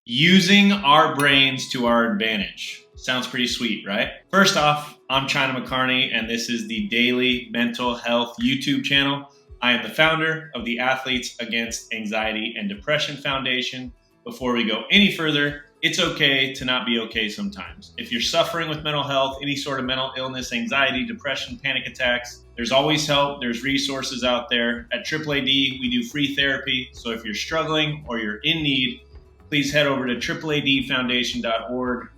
Using our brains to our advantage. Sounds pretty sweet, right? First off, I'm China McCarney, and this is the Daily Mental Health YouTube channel. I am the founder of the Athletes Against Anxiety and Depression Foundation. Before we go any further, it's okay to not be okay sometimes. If you're suffering with mental health, any sort of mental illness, anxiety, depression, panic attacks, there's always help. There's resources out there. At AAAD, we do free therapy. So if you're struggling or you're in need, please head over to AAADfoundation.org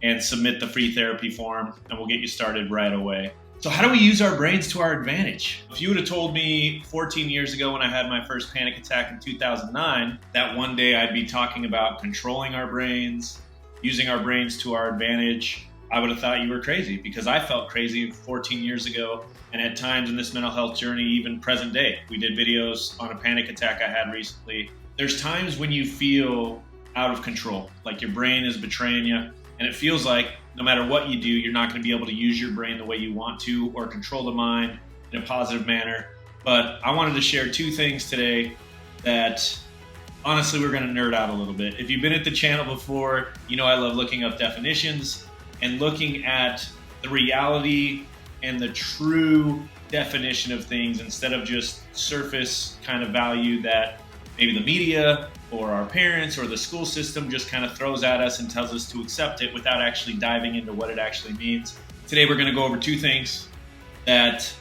and submit the free therapy form, and we'll get you started right away. So how do we use our brains to our advantage? If you would have told me 14 years ago when I had my first panic attack in 2009, that one day I'd be talking about controlling our brains, using our brains to our advantage, I would have thought you were crazy, because I felt crazy 14 years ago. And at times in this mental health journey, even present day, we did videos on a panic attack I had recently. There's times when you feel out of control, like your brain is betraying you, and it feels like no matter what you do, you're not going to be able to use your brain the way you want to or control the mind in a positive manner. But I wanted to share two things today that honestly we're going to nerd out a little bit. If you've been at the channel before, you know I love looking up definitions and looking at the reality and the true definition of things instead of just surface kind of value that maybe the media or our parents or the school system just kind of throws at us and tells us to accept it without actually diving into what it actually means. Today we're going to go over two things that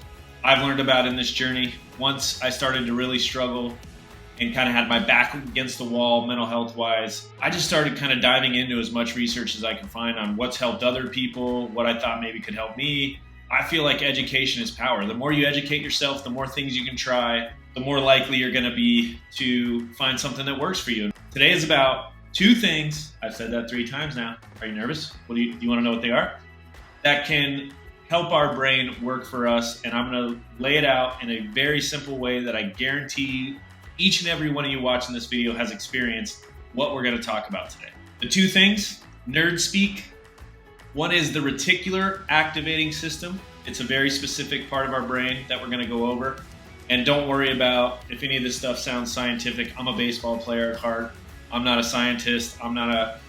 I've learned about in this journey. Once I started to really struggle and kind of had my back against the wall mental health wise, I just started kind of diving into as much research as I could find on what's helped other people, what I thought maybe could help me. I feel like education is power. The more you educate yourself, the more things you can try, the more likely you're going to be to find something that works for you. Today is about two things. I've said that 3 times now. Are you nervous? Do you want to know what they are? That can help our brain work for us. And I'm going to lay it out in a very simple way that I guarantee each and every one of you watching this video has experienced what we're going to talk about today. The two things, nerd speak. One is the reticular activating system. It's a very specific part of our brain that we're going to go over. And don't worry about if any of this stuff sounds scientific. I'm a baseball player at heart. I'm not a scientist. I'm not a,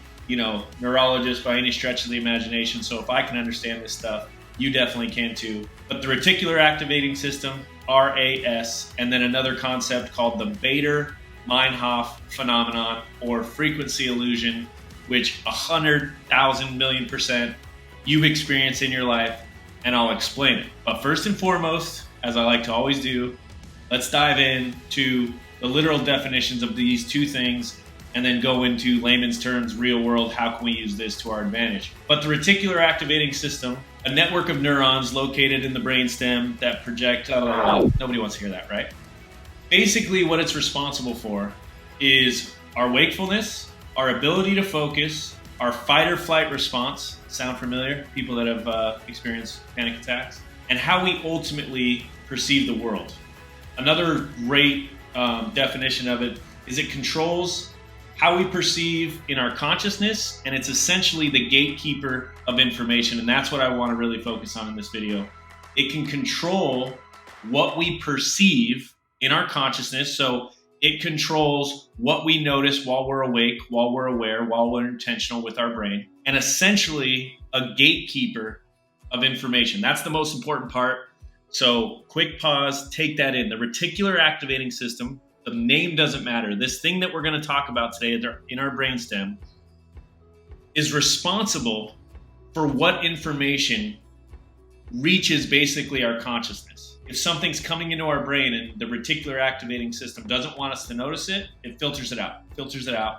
neurologist by any stretch of the imagination. So if I can understand this stuff, you definitely can too. But the reticular activating system, RAS, and then another concept called the Baader-Meinhoff Phenomenon or frequency illusion, which 100,000 million % you've experienced in your life, and I'll explain it. But first and foremost, as I like to always do, let's dive into the literal definitions of these two things and then go into layman's terms, real world, how can we use this to our advantage? But the reticular activating system, a network of neurons located in the brainstem that project, nobody wants to hear that, right? Basically what it's responsible for is our wakefulness, our ability to focus, our fight or flight response, sound familiar? People that have experienced panic attacks, and how we ultimately perceive the world. Another great definition of it is it controls how we perceive in our consciousness, and it's essentially the gatekeeper of information, and that's what I want to really focus on in this video. It can control what we perceive in our consciousness, so it controls what we notice while we're awake, while we're aware, while we're intentional with our brain, and essentially a gatekeeper of information. That's the most important part. So quick pause, take that in. The reticular activating system, the name doesn't matter. This thing that we're going to talk about today in our brainstem is responsible for what information reaches basically our consciousness. If something's coming into our brain and the reticular activating system doesn't want us to notice it, it filters it out,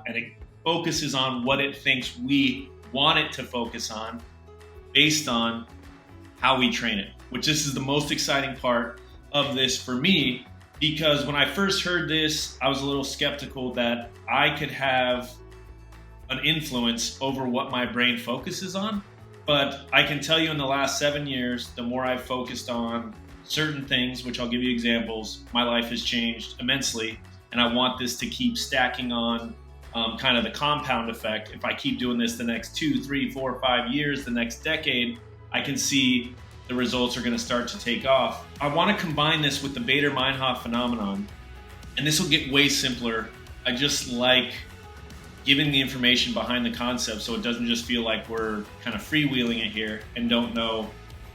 and it focuses on what it thinks we want it to focus on based on how we train it, which this is the most exciting part of this for me, because when I first heard this, I was a little skeptical that I could have an influence over what my brain focuses on. But I can tell you in the last 7 years, the more I've focused on certain things, which I'll give you examples, my life has changed immensely. And I want this to keep stacking on kind of the compound effect. If I keep doing this the next 2, 3, 4, 5 years, the next decade, I can see the results are going to start to take off. I want to combine this with the Baader-Meinhoff Phenomenon, and this will get way simpler. I just like giving the information behind the concept so it doesn't just feel like we're kind of freewheeling it here and don't know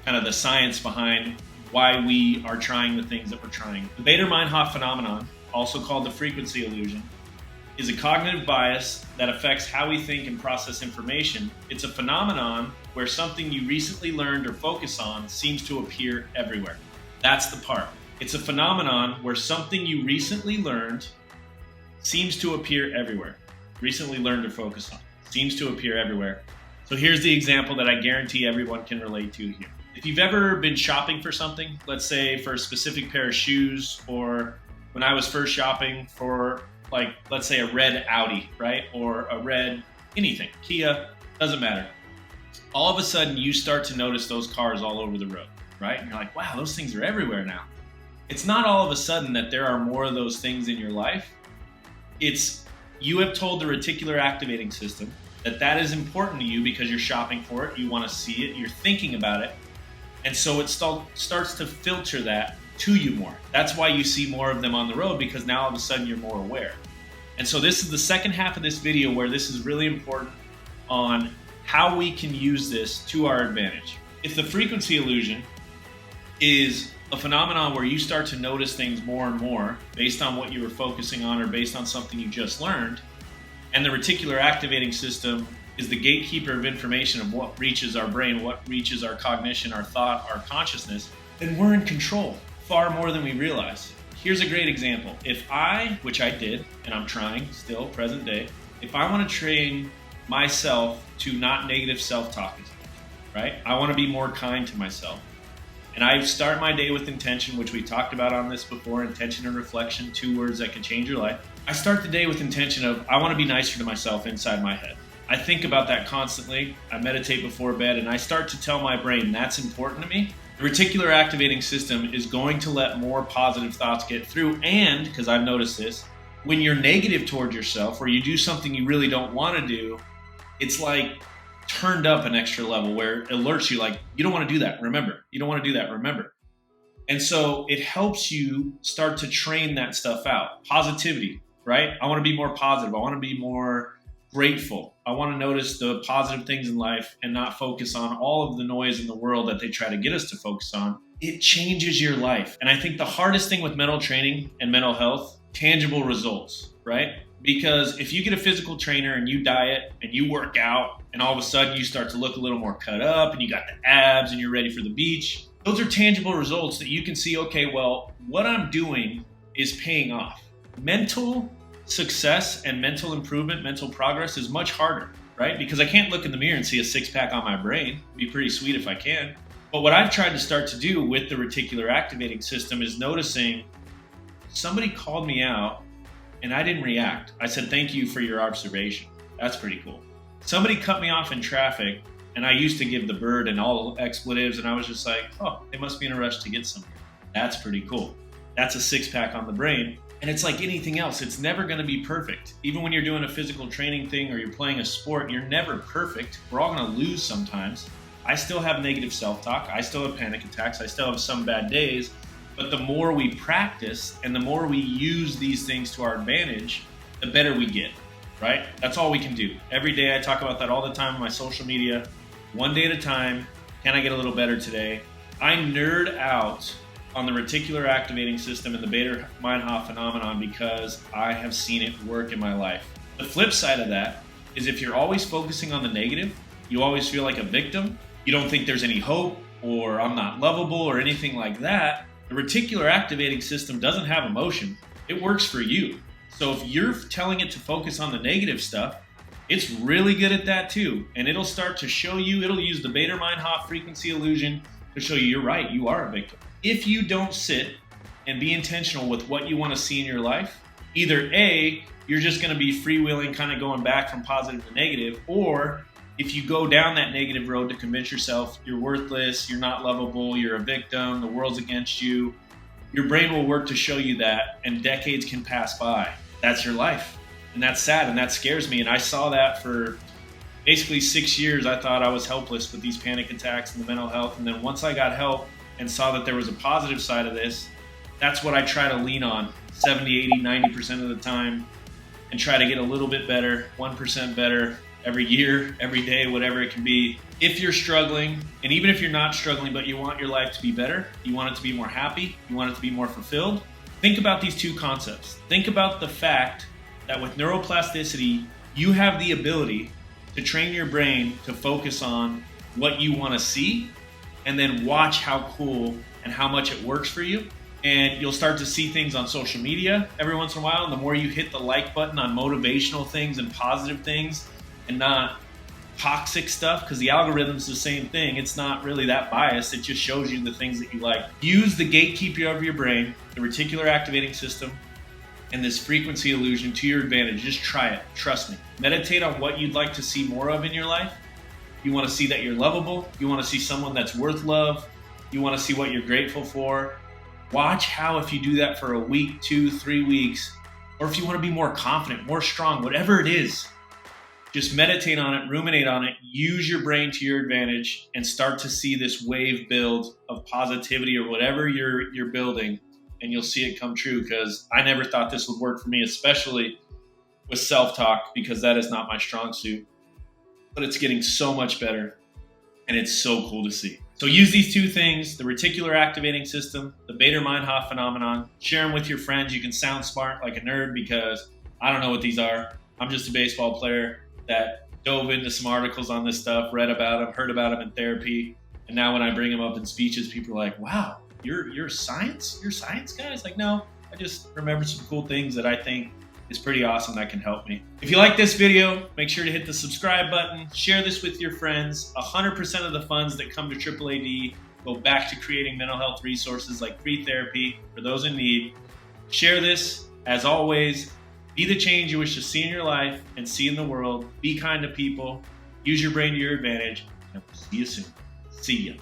kind of the science behind why we are trying the things that we're trying. The Baader-Meinhoff Phenomenon, also called the frequency illusion, is a cognitive bias that affects how we think and process information. It's a phenomenon where something you recently learned or focus on seems to appear everywhere. That's the part. It's a phenomenon where something you recently learned seems to appear everywhere. Recently learned or focused on. Seems to appear everywhere. So here's the example that I guarantee everyone can relate to here. If you've ever been shopping for something, let's say for a specific pair of shoes, or when I was first shopping for, like, let's say a red Audi, right? Or a red anything, Kia, doesn't matter. All of a sudden you start to notice those cars all over the road, right? And you're like, wow, those things are everywhere now. It's not all of a sudden that there are more of those things in your life. It's you have told the reticular activating system that that is important to you because you're shopping for it, you want to see it, you're thinking about it, and so it starts to filter that to you more. That's why you see more of them on the road, because now all of a sudden you're more aware. And so this is the second half of this video where this is really important on how we can use this to our advantage. If the frequency illusion is a phenomenon where you start to notice things more and more based on what you were focusing on or based on something you just learned, and the reticular activating system is the gatekeeper of information of what reaches our brain, what reaches our cognition, our thought, our consciousness, then we're in control far more than we realize. Here's a great example. If I, which I did, and I'm trying still, present day, if I want to train myself to not negative self-talk, right? I want to be more kind to myself. And I start my day with intention, which we talked about on this before, intention and reflection, 2 words that can change your life. I start the day with intention of, I want to be nicer to myself inside my head. I think about that constantly. I meditate before bed, and I start to tell my brain that's important to me. The reticular activating system is going to let more positive thoughts get through. And, because I've noticed this, when you're negative towards yourself or you do something you really don't want to do, it's like turned up an extra level where it alerts you like, you don't want to do that, remember. You don't want to do that, remember. And so it helps you start to train that stuff out. Positivity, right? I want to be more positive. I want to be more grateful. I want to notice the positive things in life and not focus on all of the noise in the world that they try to get us to focus on. It changes your life. And I think the hardest thing with mental training and mental health, tangible results, right? Because if you get a physical trainer and you diet and you work out and all of a sudden you start to look a little more cut up and you got the abs and you're ready for the beach, those are tangible results that you can see, okay, well, what I'm doing is paying off. Mental success and mental improvement, mental progress is much harder, right? Because I can't look in the mirror and see a six-pack on my brain. It'd be pretty sweet if I can. But what I've tried to start to do with the reticular activating system is noticing somebody called me out and I didn't react. I said, thank you for your observation. That's pretty cool. Somebody cut me off in traffic and I used to give the bird and all expletives and I was just like, oh, they must be in a rush to get somewhere. That's pretty cool. That's a six-pack on the brain. And it's like anything else. It's never going to be perfect. Even when you're doing a physical training thing or you're playing a sport, you're never perfect. We're all going to lose sometimes. I still have negative self-talk. I still have panic attacks. I still have some bad days. But the more we practice and the more we use these things to our advantage, the better we get, right? That's all we can do. Every day I talk about that all the time on my social media. One day at a time. Can I get a little better today? I nerd out on the reticular activating system and the Baader-Meinhoff phenomenon because I have seen it work in my life. The flip side of that is if you're always focusing on the negative, you always feel like a victim, you don't think there's any hope or I'm not lovable or anything like that, the reticular activating system doesn't have emotion. It works for you. So if you're telling it to focus on the negative stuff, it's really good at that too. And it'll start to show you, it'll use the Baader-Meinhoff frequency illusion to show you you're right, you are a victim. If you don't sit and be intentional with what you want to see in your life, either A, you're just going to be freewheeling, kind of going back from positive to negative, or if you go down that negative road to convince yourself you're worthless, you're not lovable, you're a victim, the world's against you, your brain will work to show you that, and decades can pass by. That's your life. And that's sad, and that scares me. And I saw that for basically 6 years. I thought I was helpless with these panic attacks and the mental health. And then once I got help and saw that there was a positive side of this, that's what I try to lean on 70, 80, 90% of the time. and try to get a little bit better, 1% better every year, every day, whatever it can be. If you're struggling, and even if you're not struggling, but you want your life to be better, you want it to be more happy, you want it to be more fulfilled, think about these two concepts. Think about the fact that with neuroplasticity, you have the ability to train your brain to focus on what you want to see and then watch how cool and how much it works for you. And you'll start to see things on social media every once in a while. And the more you hit the like button on motivational things and positive things and not toxic stuff, because the algorithm's the same thing. It's not really that biased. It just shows you the things that you like. Use the gatekeeper of your brain, the reticular activating system, and this frequency illusion to your advantage. Just try it. Trust me. Meditate on what you'd like to see more of in your life. You want to see that you're lovable. You want to see someone that's worth love. You want to see what you're grateful for. Watch how, if you do that for a week, 2, 3 weeks, or if you want to be more confident, more strong, whatever it is, just meditate on it, ruminate on it, use your brain to your advantage, and start to see this wave build of positivity or whatever you're building, and you'll see it come true. Because I never thought this would work for me, especially with self-talk, because that is not my strong suit. But it's getting so much better, and it's so cool to see. So use these two things, the reticular activating system, the Baader-Meinhoff Phenomenon. Share them with your friends. You can sound smart like a nerd, because I don't know what these are. I'm just a baseball player that dove into some articles on this stuff, read about them, heard about them in therapy. And now when I bring them up in speeches, people are like, wow, you're science guy? It's like, no, I just remember some cool things that I think is pretty awesome that can help me. If you like this video, make sure to hit the subscribe button, share this with your friends. 100% of the funds that come to AAAD go back to creating mental health resources like free therapy for those in need. Share this. As always, be the change you wish to see in your life and see in the world. Be kind to people. Use your brain to your advantage. And we'll see you soon. See ya.